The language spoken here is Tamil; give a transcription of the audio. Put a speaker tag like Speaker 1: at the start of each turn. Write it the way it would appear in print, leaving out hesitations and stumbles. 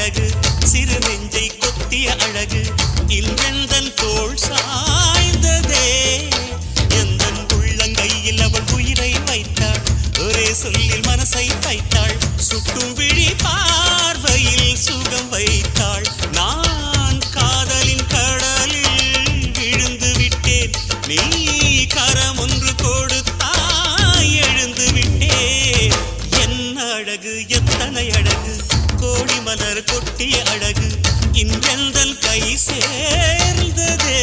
Speaker 1: அழகு சிறு நெஞ்சை கொத்திய அழகு இன்றெந்தன் தோள் சாய்ந்ததே எந்தன் உள்ளங்கையில் அவள் உயிரை வைத்தாள் ஒரே சொல்லில் மனசை தைத்தாள் சுட்டும் விழி பார்வையில் சுகம் வைத்தாள் நான் காதலின் கடலில் விழுந்து விட்டேன் நீ கரம் ஒன்று கொடுத்தாய் எழுந்து விட்டேன் என்ன அழகு எத்தனை அழகு கோடி மலர் கொட்டிய அழகு இன்றெந்தல் கை சேர்ந்ததே